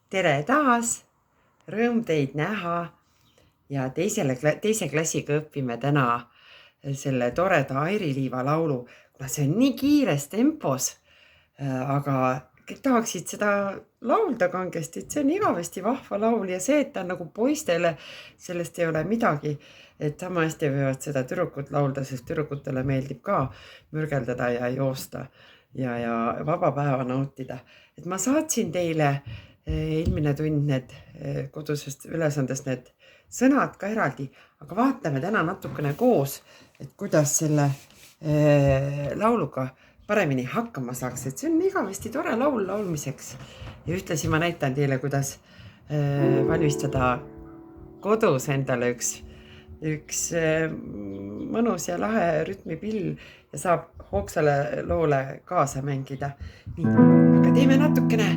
Tere taas, rõõm teid näha ja teise klassiga õpime täna selle toreda Airiliiva laulu, kuna see on nii kiires tempos, aga kõik tahaksid seda laulda kangesti, et see on igavesti vahva laul ja see, et ta on nagu poistele, sellest ei ole midagi, et sama hästi võivad seda tüdrukud laulda, sest tüdrukutele meeldib ka mürgeldada ja joosta ja vaba päeva nautida. Et ma saatsin teile eelmine tund need kodusest ülesandest need sõnad ka eraldi, aga vaatame täna natukene koos, et kuidas selle lauluga paremini hakkama saaks, et see on igavesti tore laul laulmiseks. Ja ühtlasi ma näitan teile, kuidas valmistada kodus endale üks mõnus ja lahe rütmipill ja saab hoogsale loole kaasa mängida. Nii, aga teeme natukene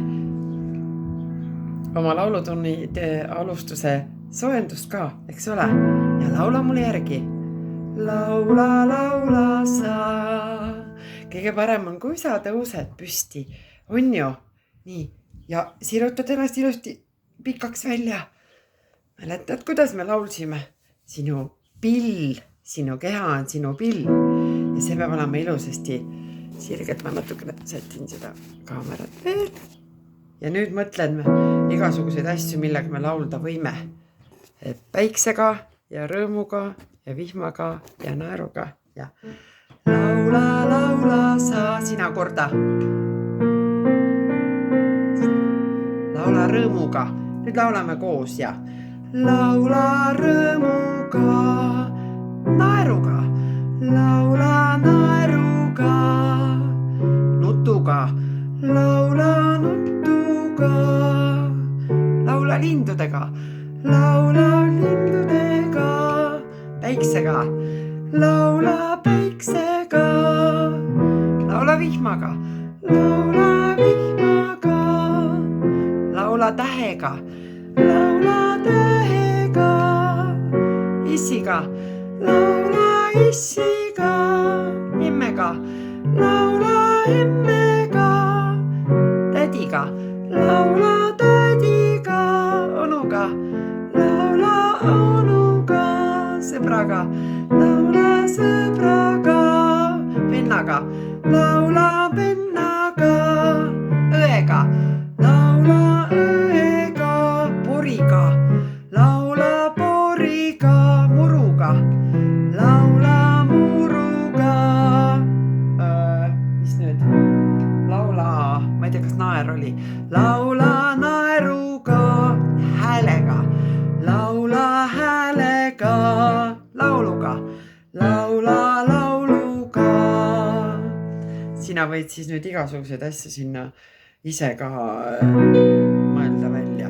oma laulutunni alustuse soojendust ka, eks ole? Ja laula mulle järgi. Laula, laula sa. Kõige parem on, kui sa tõused püsti. On ju? Nii. Ja sirutad ennast ilusti pikaks välja. Mäletad, kuidas me laulsime? Sinu pill, sinu keha on sinu pill. Ja see peab olema ilusasti sirgelt. Ma natukene sätin seda kaamerat veel. Ja nüüd mõtleme igasuguseid asju, millega me laulda võime. Päiksega ja rõõmuga ja vihmaga ja naeruga. Ja laula, laula sa, sina korda. Laula rõõmuga. Nüüd laulame koos ja laula rõõmuga, naeruga. Laula naeruga, nutuga. Laula nutuga, laula lindudega, laula lindudega, päiksega, laula päiksega, laula vihmaga, laula vihmaga, laula tähega, laula tähega, issiga, laula issiga, emmega, laula emmega, tädiga, laula tädiga, onuga, laula onuga, sõbraga, laula sõbraga, vennaga, laula vennaga, õega, laula õega, poriga, laula poriga, muruga, laula muruga, mis nüüd? Laula, ma ei tea, kas naer oli. Laula naeruga, häälega, laula häälega, lauluga, laula lauluga. Sina võid siis nüüd igasuguseid asju sinna ise ka mõelda välja.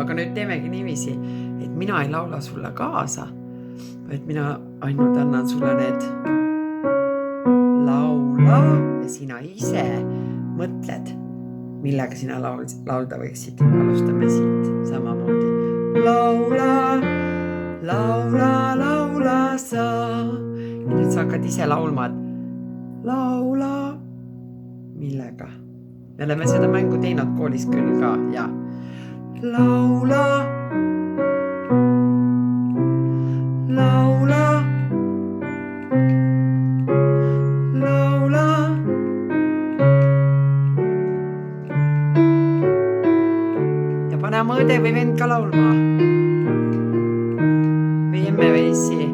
Aga nüüd teemegi niiviisi, et mina ei laula sulle kaasa, vaid mina ainult annan sulle need laula ja sina ise mõtled, millega sina laulda võiksid. Alustame siit samamoodi. Laula, laula, laula sa. Ja nüüd sa hakkad ise laulma, et laula, millega? Me oleme seda mängu teinud koolis küll ka ja laula, laula, laula. Ja pane oma õde või vend ka laulma. Või emme või issi.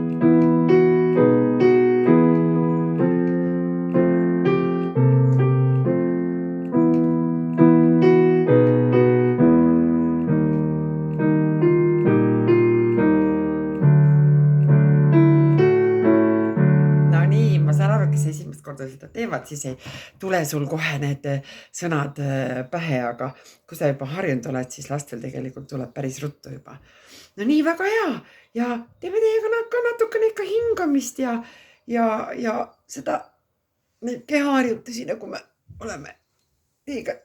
Esimest korda seda teevad, siis ei tule sul kohe need sõnad pähe, aga kui sa juba harjunud oled, siis lastel tegelikult tuleb päris ruttu juba. No nii, väga hea ja teeme teiega ka natukene ikka hingamist ja seda kehaharjutusi, nagu me oleme teiega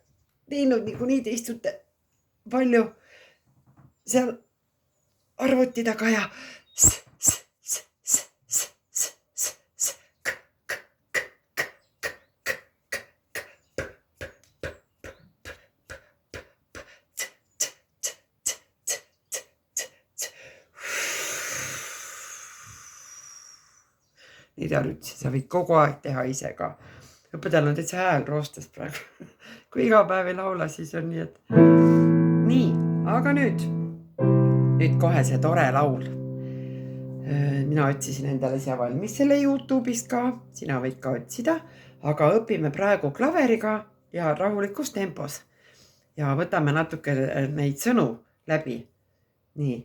teinud, niikuinii te istute palju seal arvuti taga ja Irja ütles, sa võid kogu aeg teha ise ka. Õpetajal on täitsa hääl roostes praegu. Kui iga päev ei laula, siis on nii, et nii, aga nüüd kohe see tore laul. Mina otsisin endale siia valmis selle YouTube'ist ka, sina võid ka otsida, aga õpime praegu klaveriga ja rahulikus tempos. Ja võtame natuke neid sõnu läbi. Nii.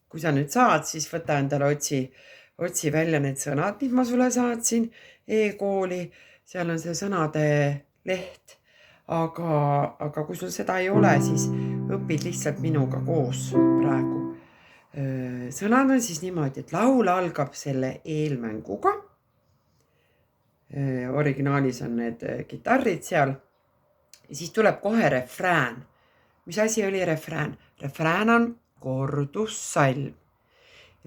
Kui sa nüüd saad, siis võta endale otsi välja need sõnad, mis ma sulle saatsin e-kooli. Seal on see sõnade leht. Aga kui sul seda ei ole, siis õpid lihtsalt minuga koos praegu. Sõnad on siis niimoodi, et laul algab selle eelmänguga. Originaalis on need kitarrid seal. Ja siis tuleb kohe refrään. Mis asi oli refrään? Refrään on kordussalm.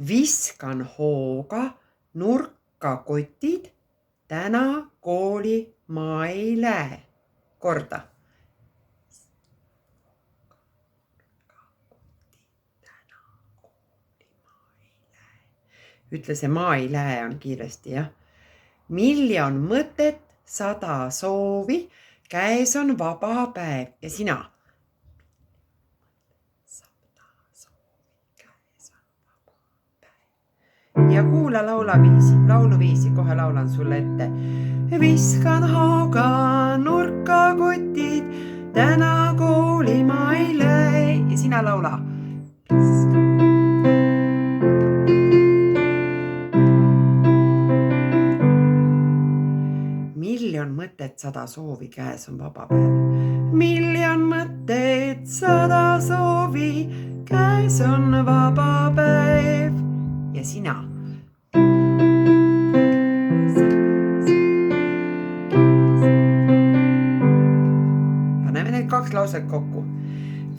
Viskan hooga nurka kotid, täna kooli ma ei lähe. Korda. Ütle see ma ei lähe on kiiresti, jah. Miljon mõtet, 100 soovi, käes on vaba päev ja sina. Ja kuula lauluviisi, kohe laulan sulle ette. Viskan hooga nurka kotid, täna kooli ma ei lähe ja sina laula. Miljon mõtet, 100 soovi, käes on vaba päev. Miljon mõtet, 100 soovi, käes on vaba päev ja sina. Paneme need 2 lauset kokku.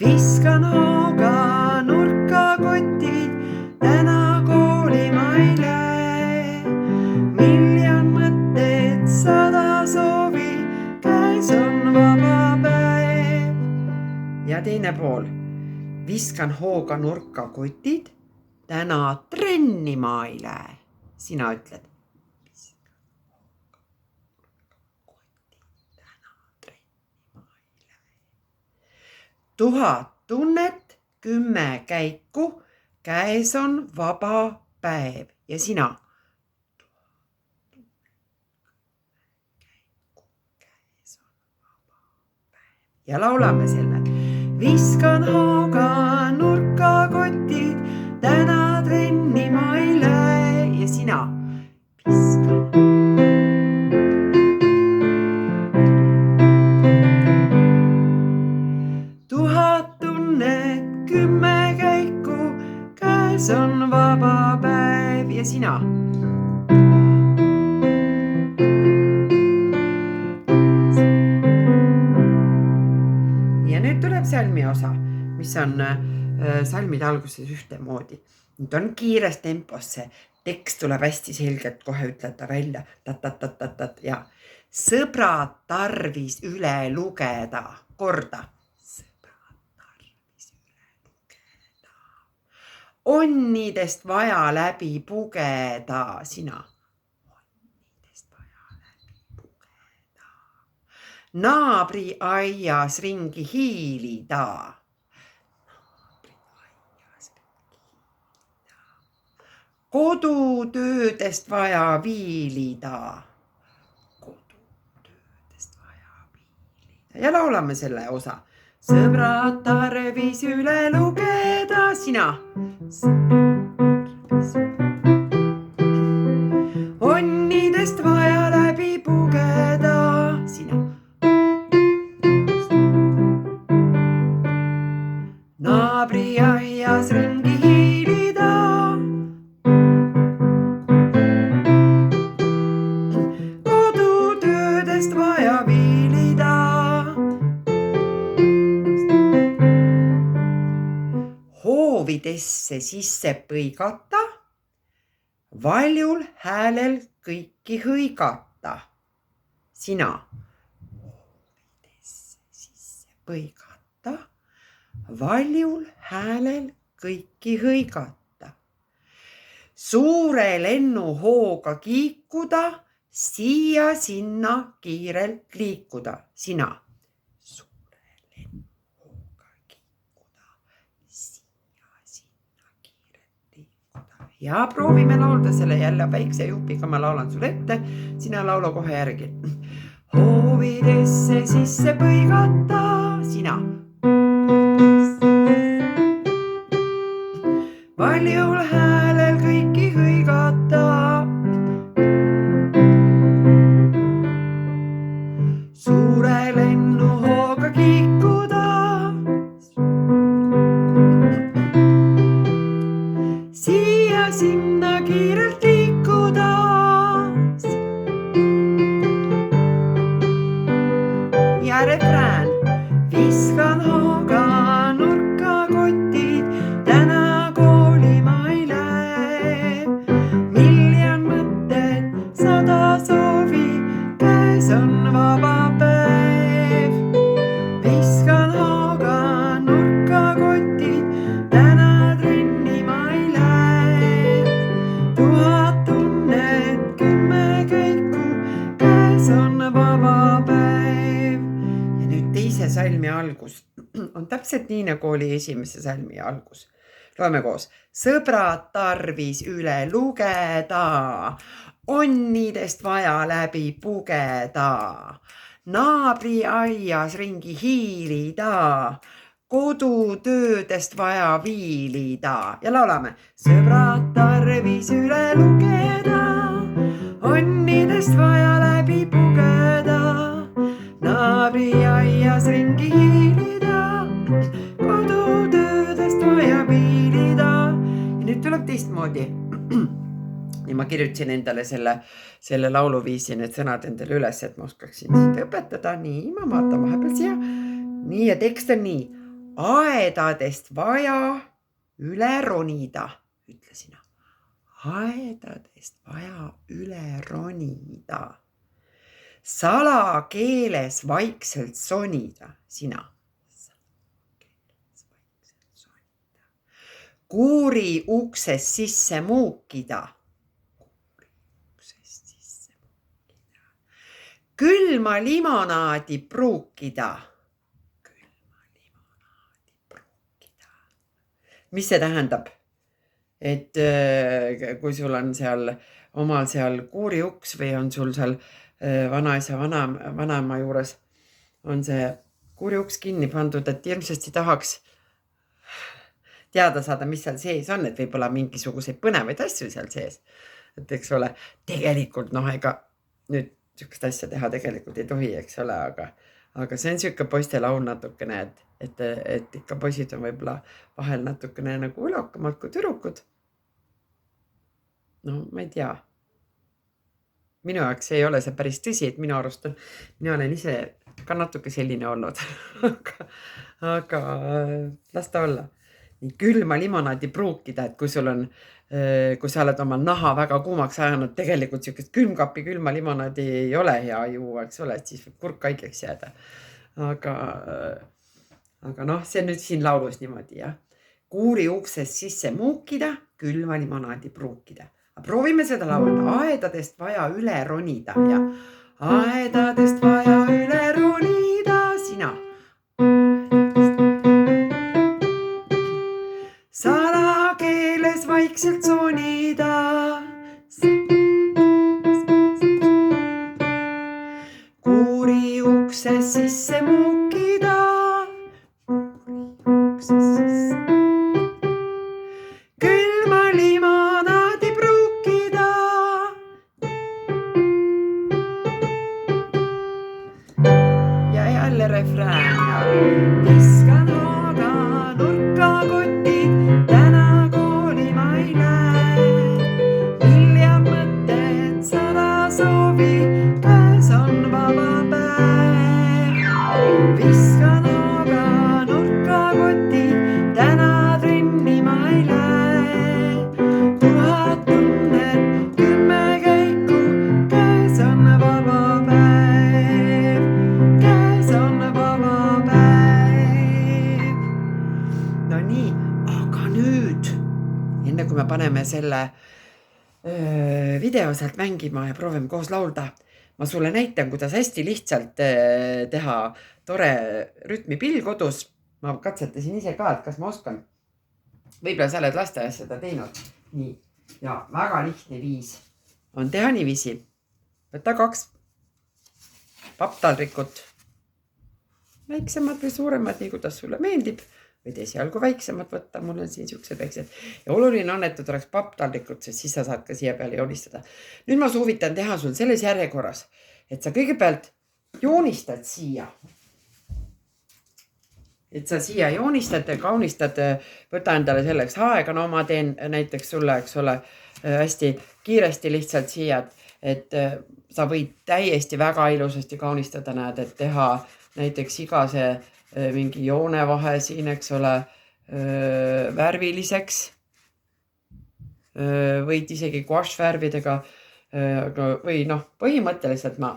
Viskan hooga nurka kotid, täna kooli ma ei lähe. Miljon mõtet, 100 soovi, käes on vaba päev. Ja teine pool. Viskan hooga nurka kotid, täna trenni ma ei lähe. Sina ütled. 1000 tunnet, 10 käiku, käes on vaba päev ja sina. Ja laulame selle. Viskan hooga nurka kotid, täna trenni ma ei lähe ja sina. Viskan. On vaba päev ja sina. Ja nüüd tuleb salmi osa, mis on salmide alguses ühtemoodi. Nüüd on kiires tempos see tekst tuleb hästi selgelt kohe ütleta välja. Ja sõbrad tarvis üle lugeda. Korda. Onnidest vaja läbi pugeda, sina. Onnidest vaja läbi pugeda. Naabri aias ringi hiilida. Kodutöödest vaja viilida. Ja laulame selle osa. Sõbrad tarvis üle lugeda, sina. Onnidest vaja läbi pugeda, sina. Naabri aias ringi hiilida. Kodutöödest vaja viilida. Hoovidesse sisse põigata, valjul häälel kõiki hõigata. Sina. Hoovidesse sisse põigata, valjul häälel kõiki hõigata. suure lennuhooga kiikuda, siia-sinna kiirelt liikuda, sina. Suure lennuhooga kiikuda, siia-sinna kiirelt liikuda. Ja proovime laulda selle jälle väikse jupiga, ma laulan sulle ette, sina laula kohe järgi. Hoovidesse sisse põigata, sina. Valjul häälel kõiki hõigata. Suure lennuhooga kiikuda. Siia-sinna kiirelt liikuda. Ja refrään. Viskan hooga nurka kotid, täna kooli ma ei lähe. Miljon mõtted, 100 soovi, käes on vaba päev. Viskan hooga nurka kotid, täna trenni ma ei lähe. 1000 tunnet, 10 käiku, käes on vaba päev. Ja nüüd teise salmi algus on täpselt nii, nagu oli esimese salmi algus. Loeme koos. Sõbrad tarvis üle lugeda, onnidest vaja läbi pugeda, naabri aias ringi hiilida, kodutöödest vaja viilida. Ja laulame. Sõbrad tarvis üle lugeda, onnidest vaja läbi pugeda, naabri aias ringi hiilida, kodutöödest vaja viilida. Ja nüüd tuleb teistmoodi. Ja ma kirjutasin endale selle lauluviisi need sõnad endale üles, et ma oskaksin siit õpetada. Nii, ma vaatan vahepeal siia. Nii, ja tekst on nii. Aedadest vaja üle ronida, ütle sina. Aedadest vaja üle ronida. Salakeeles vaikselt sonida, sina. Kuuri uksest sisse muukida. Külma limonaadi pruukida. Mis see tähendab? Et kui sul on seal omal seal kuuri uks või on sul seal vanaisa vanaema juures on see kuuri uks kinni pandud, et hirmsasti tahaks teada saada, mis seal sees on, et võib-olla mingisuguseid põnevaid asju seal sees. Et eks ole, tegelikult ega nüüd sükest asja teha tegelikult ei tohi, eks ole, aga see on süke poiste laul natukene, et ikka poisid on võib-olla vahel natukene nagu ülokamad kui tüdrukud. No ma ei tea. Minu jaoks ei ole see päris tõsi, et mina olen ise ka natuke selline olnud, aga las ta olla. Nii külma limonaadi pruukida, et kui sa oled oma naha väga kuumaks ajanud, tegelikult sükest külmkapi külma limonaadi ei ole hea juua, eks ole, et siis võib kurk haigeks jääda. Aga noh, see on nüüd siin laulus niimoodi, jah. Kuuri uksest sisse muukida, külma limonaadi pruukida. Proovime seda laulda. Aedadest vaja üle ronida ja aedadest vaja üle ronida, sina. Salakeeles vaikselt sonida. Kuuri uksest sisse muukida. Külma limonaadi pruukida. Ja jälle refrään ja viskan hooga nurka kotid, täna kooli ma ei lähe. Miljon mõtted, 100 soovi, käes on vaba päev. Viskan hooga nurka kotid, täna trenni ma ei lähe. 1000 tunnet, 10 käiku, käes on vaba päev. Käes on vaba päev. No nii, aga nüüd, enne kui me paneme selle video sealt mängima ja proovime koos laulda. Ma sulle näitan, kuidas hästi lihtsalt teha tore rütmipill kodus. Ma katsetasin ise ka, et kas ma oskan. Võib-olla sa oled lasteaias seda teinud. Nii. Ja väga lihtne viis on teha niiviisi. Võta 2 papptaldrikut. Väiksemad või suuremad, nii kuidas sulle meeldib. Võid esialgu väiksemad võtta, mul on siin siuksed väiksed. Ja oluline on, et oleks papptaldrikud, sest siis sa saad ka siia peale joonistada. Nüüd ma soovitan teha sul selles järjekorras, et sa kõigepealt joonistad siia. Et sa siia joonistad ja kaunistad, võta endale selleks aega. No ma teen näiteks sulle, eks ole, hästi kiiresti lihtsalt siia, et sa võid täiesti väga ilusasti kaunistada, näed, et teha näiteks igase mingi joonevahe siin, eks ole, värviliseks. Võid isegi guašvärvidega või noh, põhimõtteliselt ma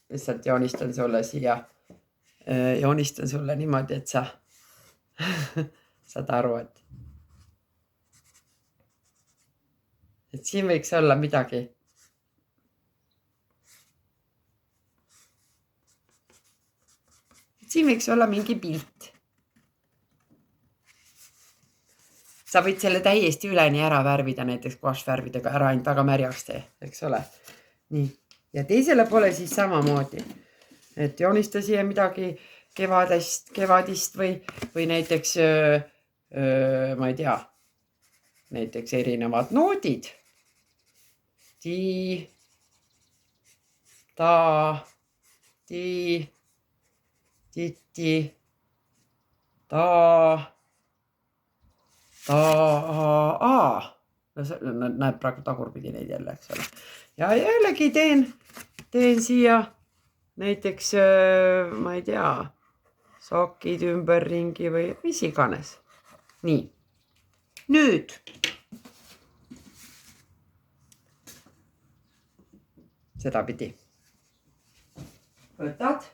lihtsalt joonistan sulle siia. Joonistan sulle niimoodi, et sa saad aru, et siin võiks olla midagi. Siin võiks olla mingi pilt. Sa võid selle täiesti üleni ära värvida, näiteks guašvärvidega ära ainult väga märjaks tee, eks ole. Nii. Ja teisele poole siis samamoodi. Et joonista siia midagi kevadist või näiteks, ma ei tea, näiteks erinevad noodid. Ti, ta, ti, titi, ta, a. No, näeb praegu tagurpidi neid jälle, eks ole. Ja jällegi teen siia näiteks, ma ei tea, sokid ümberringi või mis iganes. Nii. Nüüd. Seda pidi. Võtad.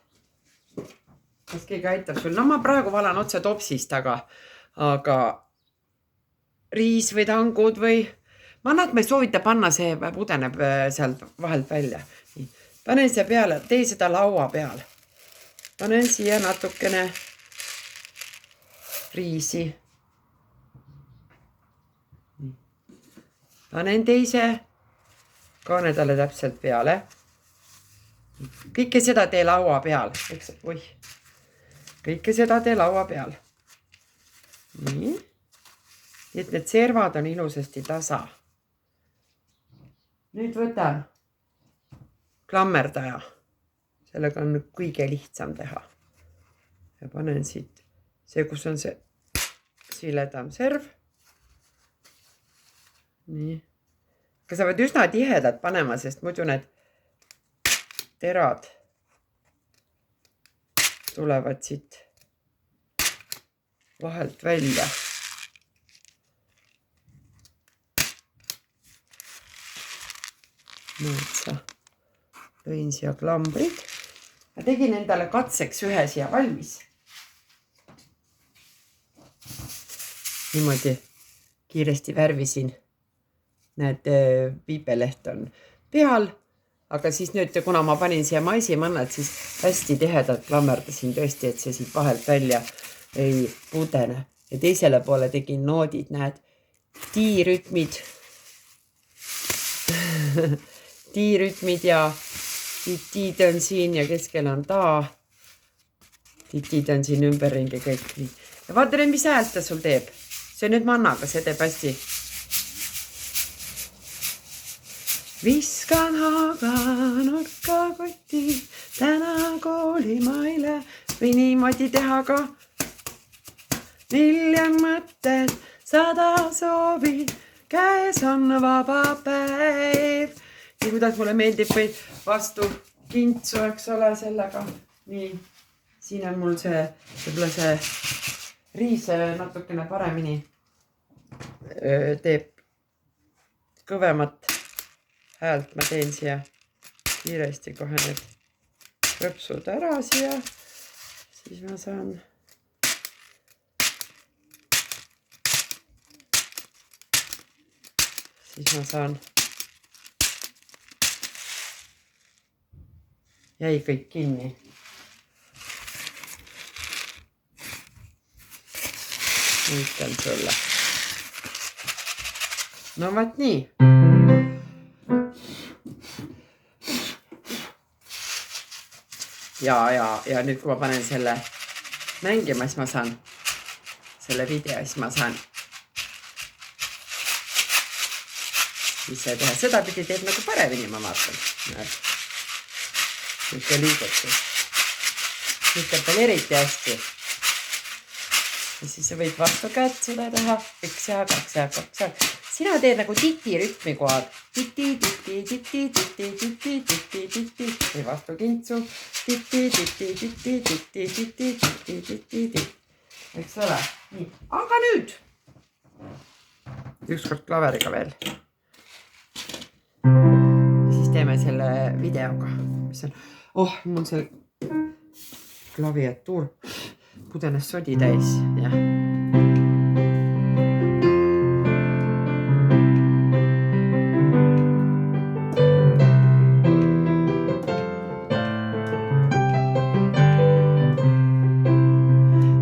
Kas keegi aitab sul? No ma praegu valan otse topsist, aga riis või tangud või mannad, ma ei soovita panna, see pudeneb sealt vahelt välja. Nii. Panen siia peale, tee seda laua peal. Panen siia natukene riisi. Panen teise kaane talle täpselt peale. Kõike seda tee laua peal. Kõike seda tee laua peal. Nii. Et need servad on ilusasti tasa. Nüüd võtan klammerdaja. Sellega on kõige lihtsam teha. Ja panen siit see, kus on see siledam serv. Nii. Aga sa võid üsna tihedalt panema, sest muidu need terad tulevad siit vahelt välja. Nüüd sa lõin siia klambrid. Ma tegin endale katseks ühe siia valmis. Niimoodi kiiresti värvisin. Näed, viipeleht on peal. Aga siis nüüd, kuna ma panin siia maisimannad, siis hästi tihedalt klammerdasin tõesti, et see siit vahelt välja ei pudene. Ja teisele poole tegin noodid, näed, tiirütmid. Tiirütmid ja titid on siin ja keskel on ta. Titid on siin ümberringi kõik. Nii. Ja vaata nüüd, mis häält ta sul teeb. See nüüd mannaga, see teeb hästi. Viskan haaga nurka kotti, täna koolimaile või niimoodi teha ka. Miljon mõtted, 100 soovi, käes on vaba päev. Nii kuidas mulle meeldib või vastu kintsu, eks ole, sellega. Nii, siin on mul see, võib-olla see riis natukene paremini teeb kõvemat häält. Ma teen siia kiiresti kohe need krõpsud ära siia. Siis ma saan jäi kõik kinni. Näitan sulle. No vaat nii. Ja nüüd, kui ma panen selle mängima, siis ma saan selle video, siis ma saan ise teha. Seda pidi teeb nagu paremini, ma vaatan. Nüüd ka liigutus. Nüüd teeb veel eriti hästi. Ja siis sa võid vastu käed seda teha. 1 ja 2 ja 2 ja. Sina teed nagu titi rütmi kohad. Titi, titi, titi, titi, titi, titi, titi. Või vastu kintsu. Titi, titi, titi, titi, titi, titi, titi, titi. Eks ole? Nii. Aga nüüd. Ükskord klaveriga veel. Ja siis teeme selle videoga. Mis on? Mul see klaviatuur pudenes sodi täis. Jah.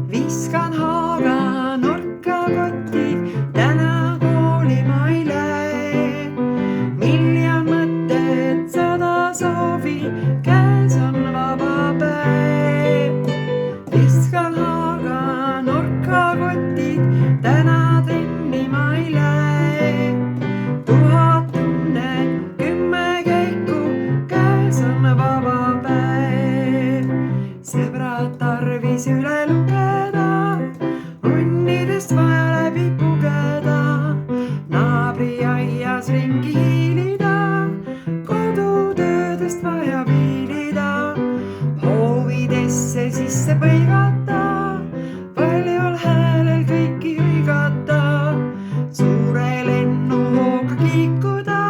Viskan haaga nurka kotti, täna kooli ma ei lähe. Miljon mõtted, 100 soovi, käes on vaba päev. Viskan haaga nurka kotti, täna trenni ma ei lähe. 1000 tunnet, 10 käiku, käes on vaba päev. Sõbrad tarvis üle lugeda, onnidest vaja läbi pugeda. Naabri aias ringi hiilida, kodutöödest vaja viilida. Hoovidesse sisse põigata, paljul häälel kõiki hõigata. Suure lennuhooga kiikuda,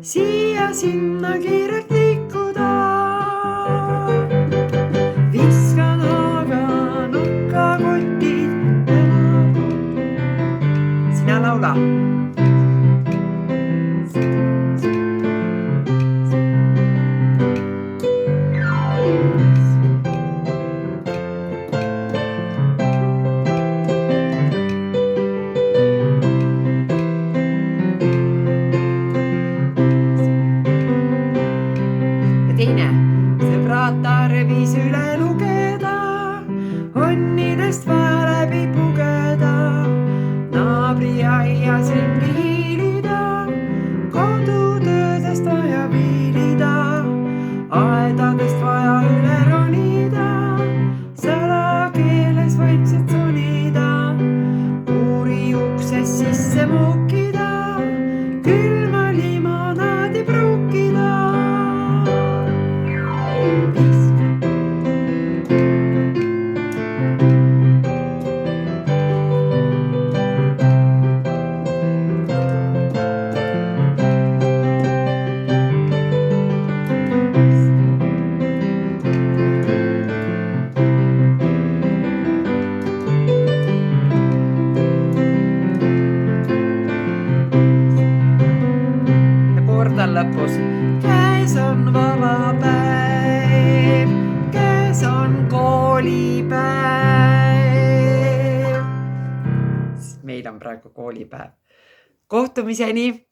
siia sinna kiirelt liikuda. Viskan haaga nurka kotid, sina laula. Ja teine. Sõbrad tarvis üle lugeda, onnidest vaja läbi pugeda. Naabri aias ringi hiilida, kodutöödest vaja viilida. Aedadest vaja üle ronida, salakeeles vaikselt sonida. Uuri uksest sisse muukida, külma limonaadi pruukida. Ja kordan lõpus. Käes on vaba päev, käes on koolipäev. Meil on praegu koolipäev. Kohtumiseni!